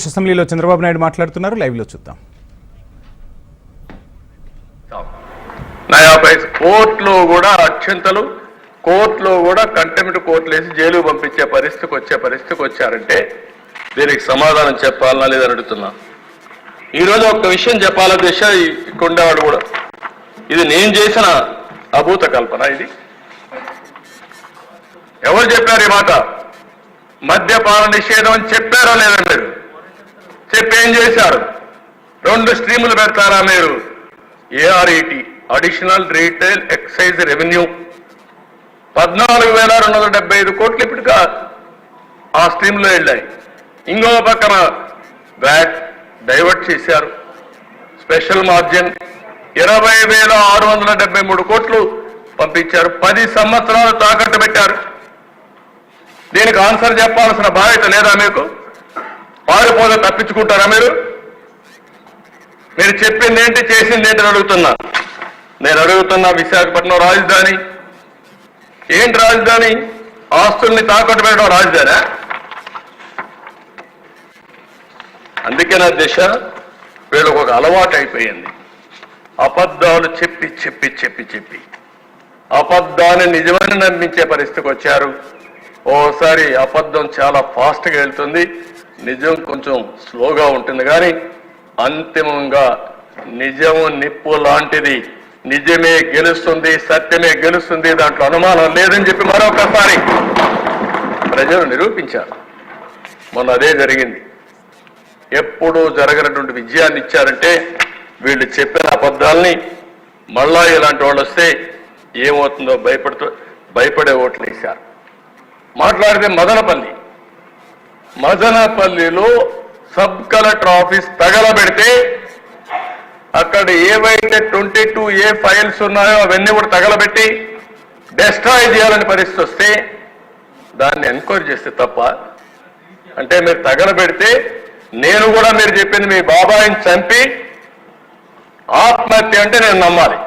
ఆంధ్రప్రదేశ్ అసెంబ్లీలో చంద్రబాబు నాయుడు మాట్లాడుతున్నారు. లైవ్ లో చూద్దాం. కోర్టులో కూడా అత్యంతలు, కోర్టులో కూడా కంటెంప్ట్ కోర్టులు వేసి జైలు పంపించే పరిస్థితికి వచ్చారంటే దీనికి సమాధానం చెప్పాలనా లేదని అడుగుతున్నా. ఈరోజు ఒక విషయం చెప్పాలా దిశ కొండవాడు కూడా, ఇది నేను చేసిన అభూత కల్పన. ఇది ఎవరు చెప్పారు ఈ మాట? మద్యపాన నిషేధం అని చెప్పారా లేదా? మీరు చెప్పి ఏం చేశారు? 2 స్ట్రీములు పెడతారా మీరు? ఏఆర్ఈటీ, అడిషనల్ రీటైల్ ఎక్సైజ్ రెవెన్యూ 14,275 కోట్లు ఇప్పటికా ఆ స్ట్రీమ్లో వెళ్ళాయి. ఇంకో పక్కన వ్యాట్ డైవర్ట్ చేశారు. స్పెషల్ మార్జిన్ 20,673 కోట్లు పంపించారు. 10 సంవత్సరాలు తాకట్టు పెట్టారు. దీనికి ఆన్సర్ చెప్పాల్సిన బాధ్యత లేదా మీకు? పారిపోతే తప్పించుకుంటారా మీరు? మీరు చెప్పింది ఏంటి, చేసింది ఏంటి అడుగుతున్నా. నేను అడుగుతున్నా, విశాఖపట్నం రాజధాని ఏంటి? రాజధాని ఆస్తుల్ని తాకట్టు పెట్టడం రాజధాని? అందుకే నా దిశ వీళ్ళకు ఒక అలవాటు అయిపోయింది. అబద్ధాలు చెప్పి చెప్పి చెప్పి చెప్పి అబద్ధాన్ని నిజమని నమ్మించే పరిస్థితికి వచ్చారు. ఓసారి అబద్ధం చాలా ఫాస్ట్గా వెళ్తుంది, నిజం కొంచెం స్లోగా ఉంటుంది. కానీ అంతిమంగా నిజము నిప్పు లాంటిది, నిజమే గెలుస్తుంది, సత్యమే గెలుస్తుంది, దాంట్లో అనుమానం లేదని చెప్పి మరొకసారి ప్రజలు నిరూపించారు. మొన్న అదే జరిగింది. ఎప్పుడూ జరగనటువంటి విజయాన్ని ఇచ్చారంటే వీళ్ళు చెప్పిన అబద్ధాలని మళ్ళా ఇలాంటి వాళ్ళు వస్తే ఏమవుతుందో భయపడే ఓట్లు వేశారు. మాట్లాడితే మదనపల్లిలో సబ్ కలెక్టర్ ఆఫీస్ తగలబెడితే అక్కడ ఏవైతే 22A ఫైల్స్ ఉన్నాయో అవన్నీ కూడా తగలబెట్టి డెస్ట్రాయ్ చేయాలని పరిస్థితి వస్తే దాన్ని ఎంక్వైరీ చేస్తే తప్ప. అంటే మీరు తగలబెడితే నేను కూడా మీరు చెప్పింది మీ బాబాయిని చంపి ఆత్మహత్య అంటే నేను నమ్మాలి.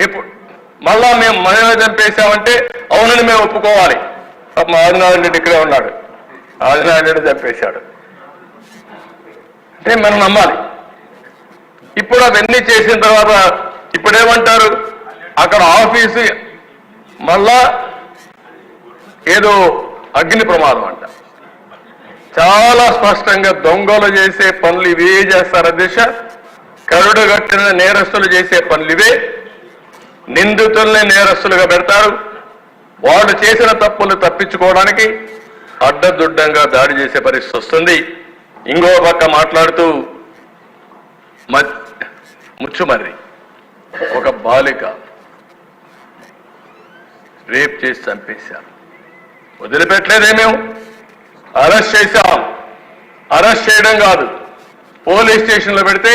ఇప్పుడు మళ్ళా మేము మనమే చంపేశామంటే అవునని మేము ఒప్పుకోవాలి. మా ఆదినారాయణ రెడ్డి ఇక్కడే ఉన్నాడు, ఆదినారాయణ రెడ్డి చంపేశాడు అంటే మనం నమ్మాలి. ఇప్పుడు అవన్నీ చేసిన తర్వాత ఇప్పుడేమంటారు? అక్కడ ఆఫీసు మళ్ళా ఏదో అగ్ని ప్రమాదం అంట. చాలా స్పష్టంగా దొంగలు చేసే పనులు ఇవే చేస్తారు. అధ్యక్ష, కరుడు కట్టిన నేరస్తులు చేసే పనులు ఇవే. నిందితుల్ని నేరస్తులుగా పెడతారు. వాళ్ళు చేసిన తప్పులు తప్పించుకోవడానికి అడ్డదుడ్డంగా దాడి చేసే పరిస్థితి వస్తుంది. ఇంకో పక్క మాట్లాడుతూ ముచ్చుమర్రి ఒక బాలిక రేప్ చేసి చంపేశారు. వదిలిపెట్టలేదేమేము, అరెస్ట్ చేశాం. అరెస్ట్ చేయడం కాదు, పోలీస్ స్టేషన్లో పెడితే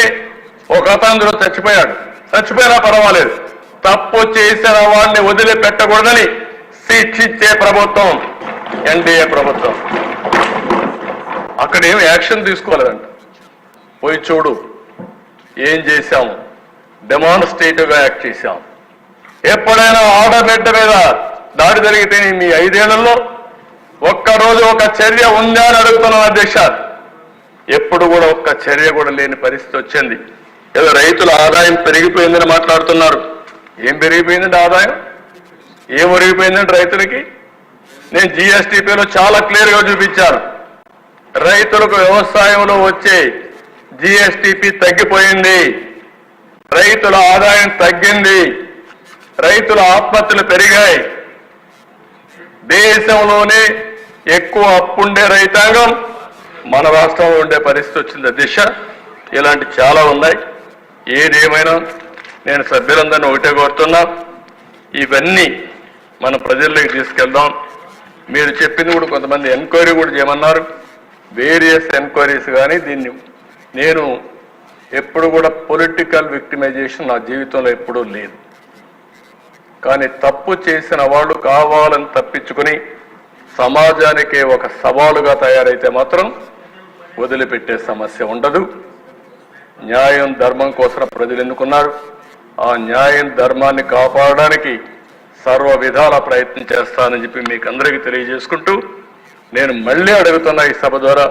ఒక అతను చచ్చిపోయినా పర్వాలేదు, తప్పు చేసిన వాడిని వదిలిపెట్టకూడదని శిక్షించే ప్రభుత్వం ఎన్డీఏ ప్రభుత్వం. అక్కడ ఏం యాక్షన్ తీసుకోలేదంట. పోయి చూడు ఏం చేశాము, డెమాన్స్ట్రేటివ్గా యాక్ట్ చేశాం. ఎప్పుడైనా ఆడబిడ్డ మీద దాడి జరిగితే మీ 5 ఏళ్లలో ఒక్కరోజు ఒక చర్య ఉందా అని అడుగుతున్నాం అధ్యక్ష. ఎప్పుడు కూడా ఒక్క చర్య కూడా లేని పరిస్థితి వచ్చింది. ఏదో రైతుల ఆదాయం పెరిగిపోయిందని మాట్లాడుతున్నారు. ఏం పెరిగిపోయిందంటే ఆదాయం? ఏం ఒరిగిపోయిందంటే రైతులకి? నేను GSTPలో చాలా క్లియర్గా చూపించాను. రైతులకు వ్యవసాయంలో వచ్చే GSTP తగ్గిపోయింది, రైతుల ఆదాయం తగ్గింది, రైతుల ఆత్మహత్యలు పెరిగాయి. దేశంలోనే ఎక్కువ అప్పుండే రైతాంగం మన రాష్ట్రంలో ఉండే పరిస్థితి వచ్చింది అధ్యక్ష. ఇలాంటి చాలా ఉన్నాయి. ఏదేమైనా నేను సభ్యులందరినీ ఒకటే కోరుతున్నా, ఇవన్నీ మన ప్రజల్లోకి తీసుకెళ్దాం. మీరు చెప్పింది కూడా కొంతమంది ఎంక్వైరీ కూడా చేయమన్నారు, వేరియస్ ఎంక్వైరీస్. కానీ దీన్ని నేను ఎప్పుడు కూడా పొలిటికల్ విక్టిమైజేషన్ నా జీవితంలో ఎప్పుడూ లేదు. కానీ తప్పు చేసిన వాళ్ళు కావాలని తప్పించుకుని సమాజానికి ఒక సవాలుగా తయారైతే మాత్రం వదిలిపెట్టే సమస్య ఉండదు. న్యాయం ధర్మం కోసం ప్రజలు ఎన్నుకున్నారు. ఆ న్యాయం ధర్మాన్ని కాపాడడానికి సర్వ విధాల ప్రయత్నం చేస్తానని చెప్పి మీకు అందరికీ తెలియజేసుకుంటూ నేను మళ్ళీ అడుగుతున్నా ఈ సభ ద్వారా,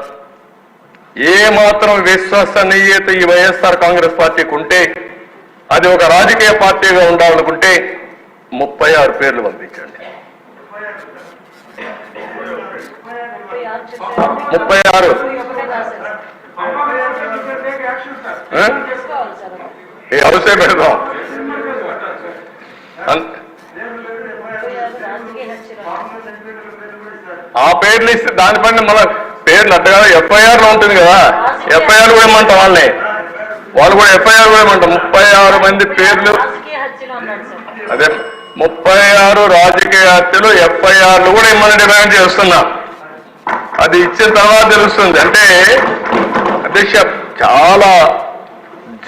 ఏ మాత్రం విశ్వసనీయత ఈ వైఎస్ఆర్ కాంగ్రెస్ పార్టీకి ఉంటే అది ఒక రాజకీయ పార్టీగా ఉండాలనుకుంటే 36 పేర్లు పంపించండి. 36 హౌసే పెడదాం. ఆ పేర్లు ఇస్తే దానిపైన మన పేర్లు అట్ట కదా ఎఫ్ఐఆర్ లో ఉంటుంది కదా, ఎఫ్ఐఆర్ కూడా ఇమ్మంటాం వాళ్ళని, వాళ్ళు కూడా ఎఫ్ఐఆర్ కూడా ఇమ్మంటాం. 36 మంది పేర్లు, అదే 36 రాజకీయ హత్యలు ఎఫ్ఐఆర్లు కూడా ఇమ్మని డిమాండ్ చేస్తున్నా. అది ఇచ్చిన తర్వాత తెలుస్తుంది. అంటే అధ్యక్ష చాలా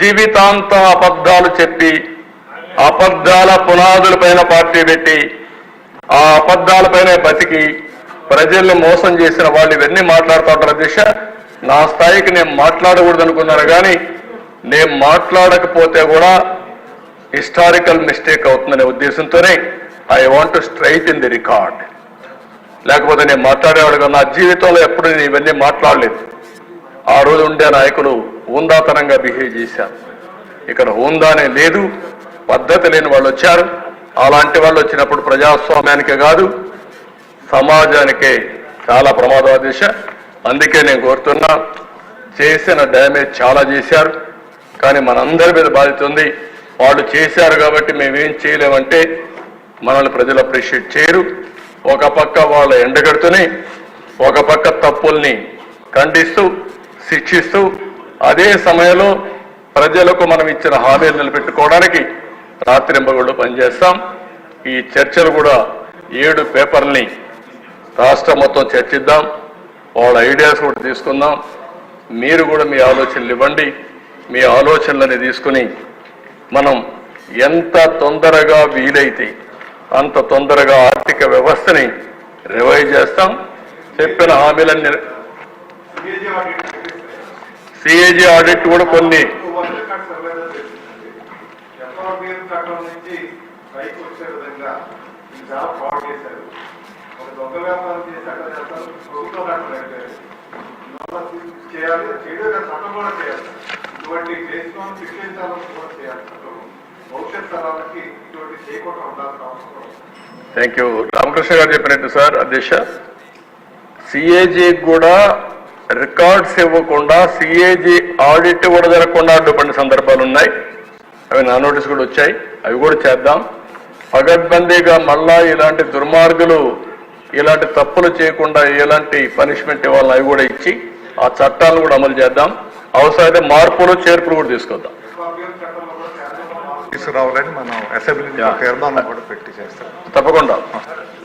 జీవితాంతం అబద్ధాలు చెప్పి అబద్ధాల పునాదులపైన పార్టీ పెట్టి ఆ అబద్ధాలపైన బతికి ప్రజల్ని మోసం చేసిన వాళ్ళు ఇవన్నీ మాట్లాడుతూ ఉంటారు. అధ్యక్ష నా స్థాయికి నేను మాట్లాడకూడదు అనుకున్నారు, కానీ నేను మాట్లాడకపోతే కూడా హిస్టారికల్ మిస్టేక్ అవుతుందనే ఉద్దేశంతోనే I want to straight the record. లేకపోతే నేను మాట్లాడేవాడుగా నా జీవితంలో ఎప్పుడు నేను ఇవన్నీ మాట్లాడలేదు. ఆ రోజు ఉండే నాయకులు హుందాతనంగా బిహేవ్ చేశారు. ఇక్కడ హుందానే లేదు, పద్ధతి లేని వాళ్ళు వచ్చారు. అలాంటి వాళ్ళు వచ్చినప్పుడు ప్రజాస్వామ్యానికే కాదు సమాజానికే చాలా ప్రమాదం దిశ. అందుకే నేను కోరుతున్నా, చేసిన డ్యామేజ్ చాలా చేశారు, కానీ మనందరి మీద బాధ్యత ఉంది. వాళ్ళు చేశారు కాబట్టి మేమేం చేయలేమంటే మనల్ని ప్రజలు అప్రిషియేట్ చేయరు. ఒక పక్క వాళ్ళ ఎండగడుతూనే ఒక పక్క తప్పుల్ని ఖండిస్తూ శిక్షిస్తూ అదే సమయంలో ప్రజలకు మనం ఇచ్చిన హామీలు నిలబెట్టుకోవడానికి రాత్రింబగళ్ళు పనిచేస్తాం. ఈ చర్చలు కూడా 7 పేపర్లని రాష్ట్రం మొత్తం చర్చిద్దాం, వాళ్ళ ఐడియాస్ కూడా తీసుకుందాం. మీరు కూడా మీ ఆలోచనలు ఇవ్వండి. మీ ఆలోచనలని తీసుకుని మనం ఎంత తొందరగా వీలైతే అంత తొందరగా ఆర్థిక వ్యవస్థని రివైజ్ చేస్తాం. చెప్పిన హామీలన్నీ సిఏజీ ఆడిట్ కూడా కొన్ని థ్యాంక్ యూ. రామకృష్ణ గారు చెప్పినట్టు సార్ అధ్యక్ష, సిఏజీ కూడా రికార్డ్స్ ఇవ్వకుండా సిఏజీ ఆడిట్ కూడా జరగకుండా అడ్డుపడిన సందర్భాలు ఉన్నాయి. అవి నా నోటీస్ కూడా వచ్చాయి, అవి కూడా చేద్దాం. పగడ్బందీగా మళ్ళా ఇలాంటి దుర్మార్గులు ఇలాంటి తప్పులు చేయకుండా ఎలాంటి పనిష్మెంట్ ఇవ్వాలని అవి కూడా ఇచ్చి ఆ చట్టాలను కూడా అమలు చేద్దాం. అవసరమైతే మార్పులు చేర్పులు కూడా తీసుకొద్దాం. తీసుకురావాలని మనం అసెంబ్లీ తీర్మానం కూడా పెట్టి చేస్తాం తప్పకుండా.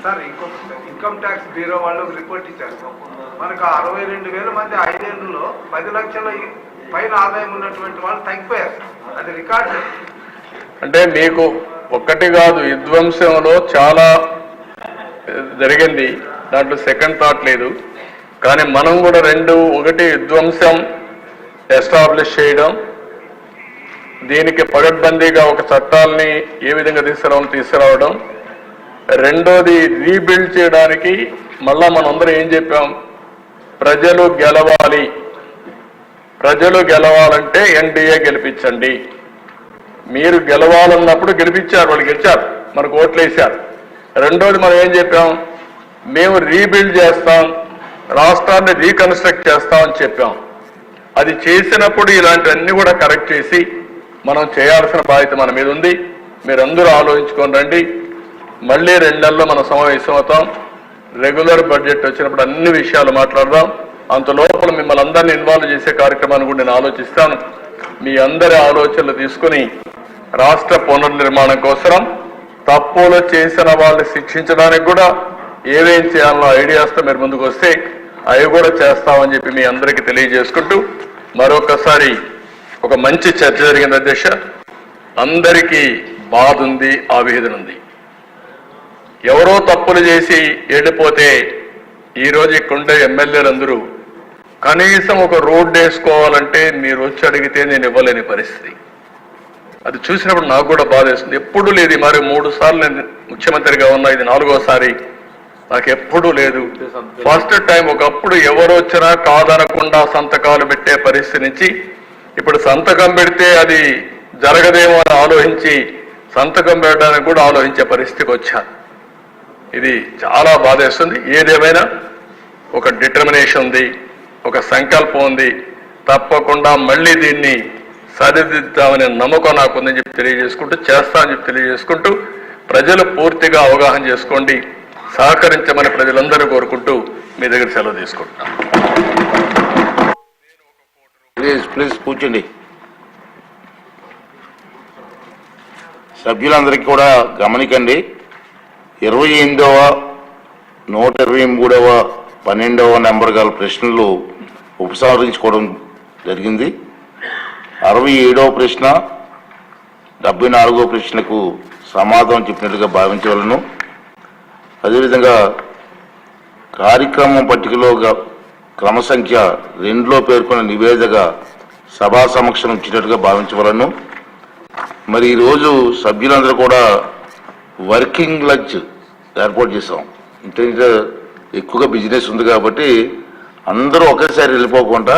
సార్ ఇన్కమ్ ట్యాక్స్ బ్యూరో వాళ్ళు రిపోర్ట్ ఇచ్చారు, మనకు 62,000 మంది 5 ఏళ్లలో 10 లక్షల పైన ఆదాయం ఉన్నటువంటి వాళ్ళు తగ్గిపోయారు. అది రికార్డు. అంటే మీకు ఒక్కటి కాదు, విధ్వంసంలో చాలా జరిగింది, దాంట్లో సెకండ్ థాట్ లేదు. కానీ మనం కూడా ఒకటి విధ్వంసం ఎస్టాబ్లిష్ చేయడం, దీనికి పగడ్బందీగా ఒక చట్టాలని ఏ విధంగా తీసుకురావడం. రెండోది రీబిల్డ్ చేయడానికి మళ్ళా మనందరం ఏం చెప్పాం, ప్రజలు గెలవాలి, ప్రజలు గెలవాలంటే ఎన్డీఏ గెలిపించండి. మీరు గెలవాలన్నప్పుడు గెలిపించారు, వాళ్ళు గెలిచారు, మనకు ఓట్లు వేశారు. రెండోది మనం ఏం చెప్పాం, మేము రీబిల్డ్ చేస్తాం, రాష్ట్రాన్ని రీకన్స్ట్రక్ట్ చేస్తామని చెప్పాం. అది చేసినప్పుడు ఇలాంటివన్నీ కూడా కరెక్ట్ చేసి మనం చేయాల్సిన బాధ్యత మన మీద ఉంది. మీరందరూ ఆలోచించుకొని రండి. మళ్ళీ 2 నెలల్లో మనం సమావేశం అవుతాం. రెగ్యులర్ బడ్జెట్ వచ్చినప్పుడు అన్ని విషయాలు మాట్లాడదాం. అంత లోపల మిమ్మల్ని అందరినీ ఇన్వాల్వ్ చేసే కార్యక్రమాన్ని కూడా నేను ఆలోచిస్తాను. మీ అందరి ఆలోచనలు తీసుకుని రాష్ట్ర పునర్నిర్మాణం కోసం తప్పులు చేసిన వాళ్ళని శిక్షించడానికి కూడా ఏమేం చేయాలనో ఐడియాస్తో మీరు ముందుకు వస్తే అవి కూడా చేస్తామని చెప్పి మీ అందరికీ తెలియజేసుకుంటూ మరొకసారి ఒక మంచి చర్చ జరిగింది అధ్యక్ష. అందరికీ బాధ ఉంది, ఆవేదన ఉంది. ఎవరో తప్పులు చేసి వెళ్ళిపోతే ఈరోజు ఇక్కడుండే ఎమ్మెల్యేలందరూ కనీసం ఒక రోడ్డు వేసుకోవాలంటే మీరు వచ్చి అడిగితే నేను ఇవ్వలేని పరిస్థితి. అది చూసినప్పుడు నాకు కూడా బాధ వేస్తుంది. ఎప్పుడు లేదు, మరి 3 సార్లు నేను ముఖ్యమంత్రిగా ఉన్నా, ఇది 4వ సారి నాకు ఎప్పుడూ లేదు. ఫస్ట్ టైం ఒకప్పుడు ఎవరు వచ్చినా కాదనకుండా సంతకాలు పెట్టే పరిస్థితి నుంచి ఇప్పుడు సంతకం పెడితే అది జరగదేమో అని ఆలోచించి సంతకం పెట్టడానికి కూడా ఆలోచించే పరిస్థితికి వచ్చాను. ఇది చాలా బాధేస్తుంది. ఏదేమైనా ఒక డిటర్మినేషన్ ఉంది, ఒక సంకల్పం ఉంది. తప్పకుండా మళ్ళీ దీన్ని సరిదిద్దామనే నమ్మకం నాకుందని చెప్పి తెలియజేసుకుంటూ, చేస్తామని చెప్పి తెలియజేసుకుంటూ, ప్రజలు పూర్తిగా అవగాహన చేసుకోండి, సహకరించమని ప్రజలందరూ కోరుకుంటూ మీ దగ్గర సెలవు తీసుకుంటున్నాను. ప్లీజ్ కూర్చోండి. సభ్యులందరికీ కూడా గమనికండి. 28వ 123వ 12వ నెంబర్ గల ప్రశ్నలు ఉపసంహరించుకోవడం జరిగింది. 67వ ప్రశ్న 74వ ప్రశ్నకు సమాధానం చెప్పినట్టుగా భావించవలను. అదేవిధంగా కార్యక్రమం పట్టికలో క్రమ సంఖ్య 2లో పేర్కొన్న నివేదిక సభా సమక్షం ఇచ్చినట్టుగా భావించవలను. మరి ఈరోజు సభ్యులందరూ కూడా వర్కింగ్ లంచ్ ఏర్పాటు చేసాం. ఇంత ఎక్కువగా బిజినెస్ ఉంది కాబట్టి అందరూ ఒకేసారి వెళ్ళిపోకుండా